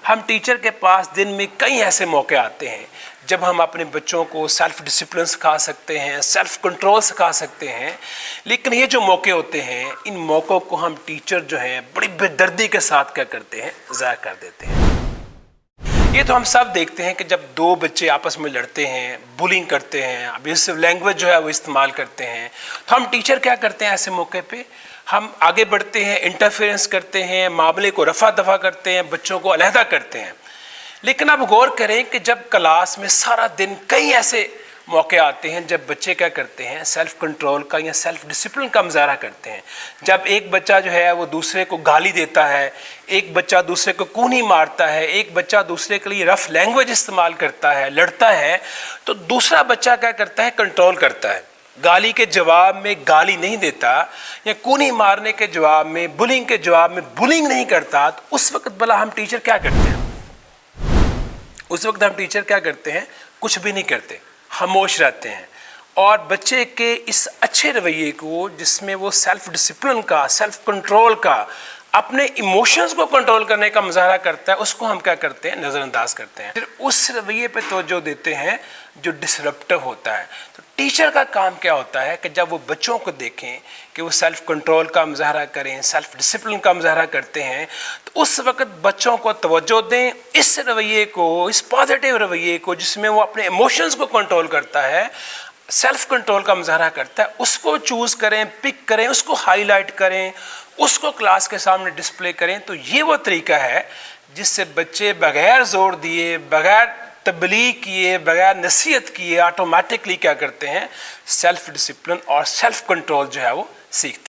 हम टीचर के पास दिन में कई ऐसे मौके आते हैं जब हम अपने बच्चों को सेल्फ डिसिप्लिन सिखा सकते हैं, सेल्फ कंट्रोल सिखा सकते हैं। लेकिन ये जो मौके होते हैं, इन मौक़ों को हम टीचर जो हैं बड़ी बेदर्दी के साथ क्या करते हैं, ज़ाया कर देते हैं। ये तो हम सब देखते हैं कि जब दो बच्चे आपस में लड़ते हैं, बुलिंग करते हैं, अब्यूसिव लैंग्वेज जो है वो इस्तेमाल करते हैं, तो हम टीचर क्या करते हैं ऐसे मौके पे, हम आगे बढ़ते हैं, इंटरफेरेंस करते हैं, मामले को रफा दफा करते हैं, बच्चों को अलहदा करते हैं। लेकिन अब गौर करें कि जब क्लास में सारा दिन कई ऐसे मौके आते हैं जब बच्चे क्या करते हैं, सेल्फ कंट्रोल का या सेल्फ डिसिप्लिन का मुजाहरा करते हैं। जब एक बच्चा जो है वो दूसरे को गाली देता है, एक बच्चा दूसरे को कूनी मारता है, एक बच्चा दूसरे के लिए रफ लैंग्वेज इस्तेमाल करता है, लड़ता है, तो दूसरा बच्चा क्या करता है, कंट्रोल करता है। गाली के जवाब में गाली नहीं देता या कूनी मारने के जवाब में, बुलिंग के जवाब में बुलिंग नहीं करता। तो उस वक्त भला हम टीचर क्या करते हैं? उस वक्त हम टीचर क्या करते हैं? कुछ भी नहीं करते, खामोश रहते हैं और बच्चे के इस अच्छे रवैये को, जिसमें वो सेल्फ डिसिप्लिन का, सेल्फ कंट्रोल का, अपने इमोशंस को कंट्रोल करने का मुजाहरा करता है, उसको हम क्या करते हैं, नज़रअंदाज करते हैं। फिर उस रवैये पे तवज्जो देते हैं जो डिसरप्टिव होता है। तो टीचर का काम क्या होता है कि जब वो बच्चों को देखें कि वो सेल्फ कंट्रोल का मुजाहरा करें, सेल्फ डिसिप्लिन का मुजाहरा करते हैं, तो उस वक्त बच्चों को तवज्जो दें इस रवैये को, इस पॉजिटिव रवैये को जिसमें वो अपने इमोशंस को कंट्रोल करता है, सेल्फ कंट्रोल का मुजाहरा करता है, उसको चूज़ करें, पिक करें, उसको हाईलाइट करें, उसको क्लास के सामने डिस्प्ले करें। तो ये वो तरीका है जिससे बच्चे बगैर जोर दिए, बगैर तबलीग किए, बगैर नसीहत किए ऑटोमेटिकली क्या करते हैं, सेल्फ डिसिप्लिन और सेल्फ कंट्रोल जो है वो सीखते हैं।